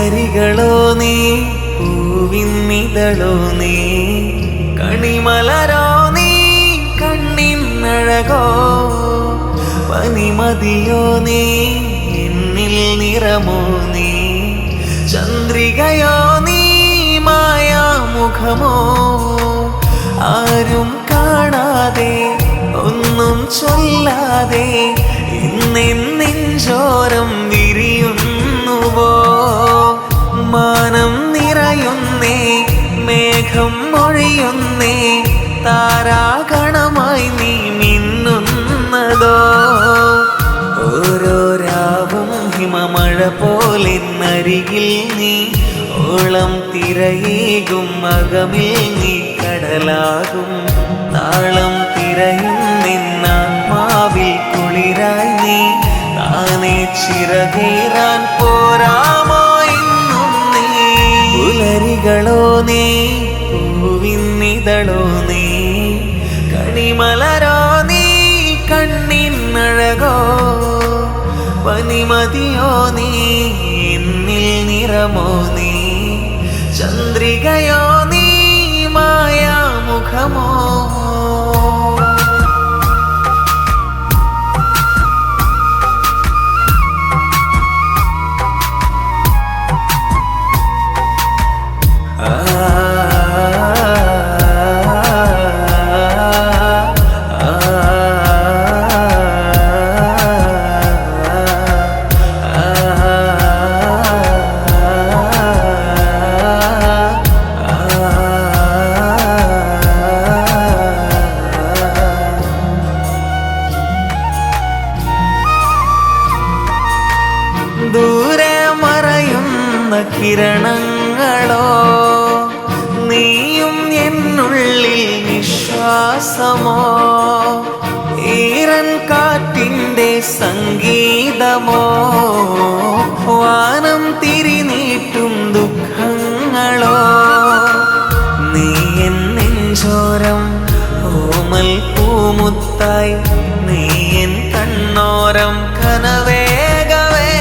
പുലരികളോ നീ പൂവിന്നിതളോ നീ കണിമലരോ നീ കണ്ണിന്നഴകോ പനിമതിയോ നീ എന്നിൽ നിറമോ നീ ചന്ദ്രികയോ നീ മായാമുഖമോ ആരും കാണാതെ ഒന്നും ചൊല്ലാതെ ഇന്നെഞ്ചോരം വിരിയുന്നുവോ മാനം നിറയുന്നേ മേഘം മൊഴിയുന്നേ താരാഗണമായി നീ മിന്നുന്നതോ ഓരോ രാവും ഹിമമഴ പോലെ നരികിൽ നീ ഓളം തിരയേകും അകമിൽ നീ കടലാകും താളം തിരയും നിന്നാത്മാവിൽ കുളിരായി നീ താനേ ചിറകേറാൻ പോരാമോ ഇന്നും നീ പുലരികളോ നീ പൂവിന്നിതളോ നീ കണിമലരോ നീ കണ്ണിന്നഴകോ പനിമതിയോ നീ എന്നിൽ നിറമോ നീ ചന്ദ്രികയോ നീ മായാമുഖമോ ദൂരെ മറയുന്ന കിരണങ്ങളോ നീയും എന്നുള്ളിൽ നിശ്വാസമോ ഈറൻ കാറ്റിൻ്റെ സംഗീതമോ വാനം തിരിനീട്ടും ദുഃഖങ്ങളോ നീ എൻ നെഞ്ചോരം ഓമൽ പൂമുത്തായി നീ എൻ കണ്ണോരം കനവേഗവേ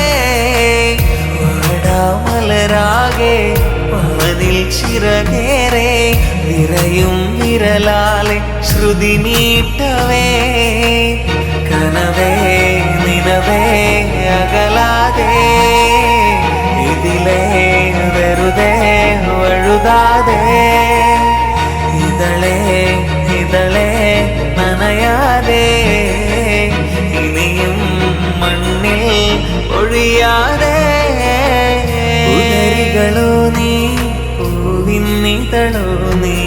മലരാകെ വാനിൽ ചിറകേറെ വിരയും വിരലാലെ ശ്രുതി നീട്ടവേ കനവേ നിനവേ അകലാതെ ഇതിലേ വെറുതെ വഴുതാതെ ഇതളേ ഇതളേ നനയാതെ ഇനിയും മണ്ണിൽ ഒഴിയാതെ പുലരികളോ നീ പൂവിന്നിതളോ നീ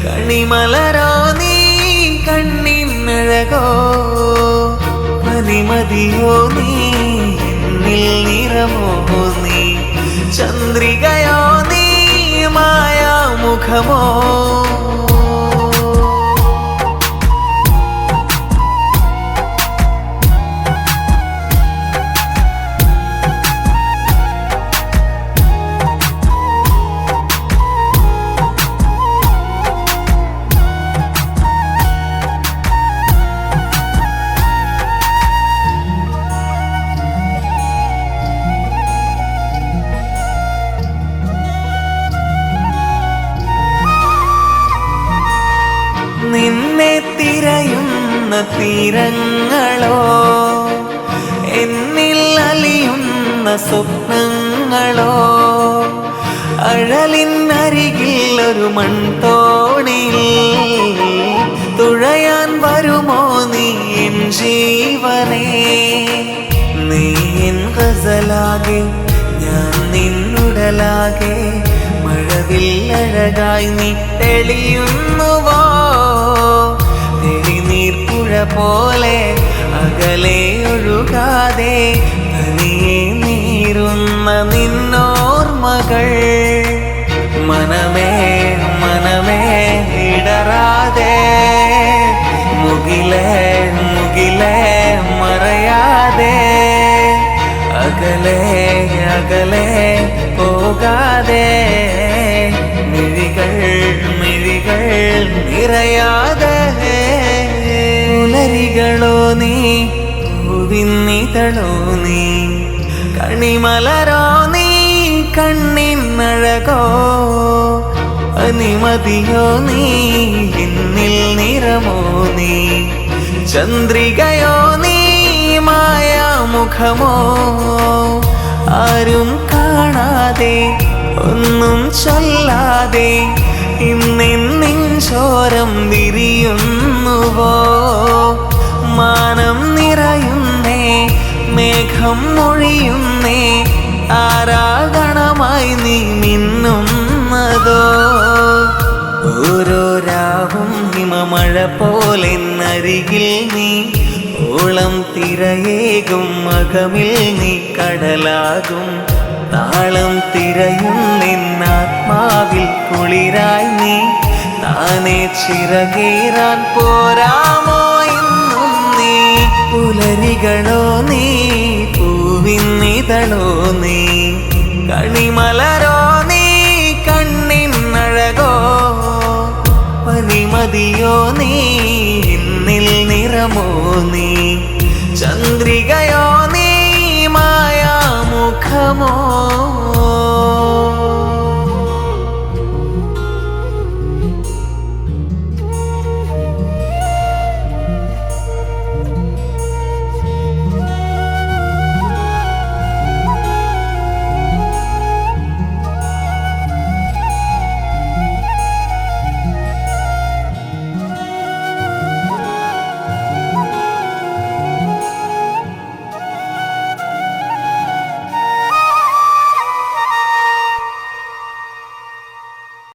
കണിമലരോ നീ കണ്ണിന്നഴകോ പനിമതിയോ നീ എന്നിൽ നിറമോ നീ ചന്ദ്രികയോ നീ മായാമുഖമോ നിന്നെ തിരയുന്ന തീരങ്ങളോ എന്നിൽ അലിയുന്ന സ്വപ്നങ്ങളോ അഴലിനരികിൽ ഒരു മൺതോണിയിൽ തുഴയാൻ വരുമോ നീ എൻ ജീവനേ നീ എൻ ഗസലാകെ ഞാൻ നിന്നുടലാകെ മഴവിൽ അഴകായി നീ തെളിയുന്നുവോ തെളിനീർപ്പുഴ പോലെ അകലെ ഒഴുകാതെ തനിയെ നീറുന്ന നിന്നോർമകൾ മനമേ മനമേ ഇടറാതെ മുകിലേ മുകിലേ മറയാതെ അകലെ അകലെ പോകാതെ മിഴികൾ മിഴികൾ നിറയാതെ പുലരികളോ നീ പൂവിന്നിതളോ നീ കണിമലരോ നീ കണ്ണിനഴകോ അനിമതിയോ നീ എന്നിൽ നിറമോ നീ ചന്ദ്രികയോ നീ മായാമുഖമോ ആരും കാണാതെ ഒന്നും ചൊല്ലാതെ ഇന്നെന്നിൻ ചോരം വിരിയുന്നുവോ മാനം നിറയുന്നേ മേഘം മൊഴിയുന്നേ ആരാഗണമായി നീ മിന്നുന്നതോ ഓരോ രാവും ഹിമമഴ പോലെ നരികിൽ നീ ഓളം തിരയേകും മകമിൽ നീ കടലാകും താളം തിരയും നിന്നാത്മാവിൽ കുളിരായി നീ താനെ ചിറകേറാൻ പോരാമോ ഇന്നും നീ പുലരികളോ നീ പൂവിന്നിതളോ നീ കണിമലരോ നീ കണ്ണിനഴകോ പരിമതിയോ നീ എന്നിൽ നിറമോ നീ ചന്ദ്രികയോ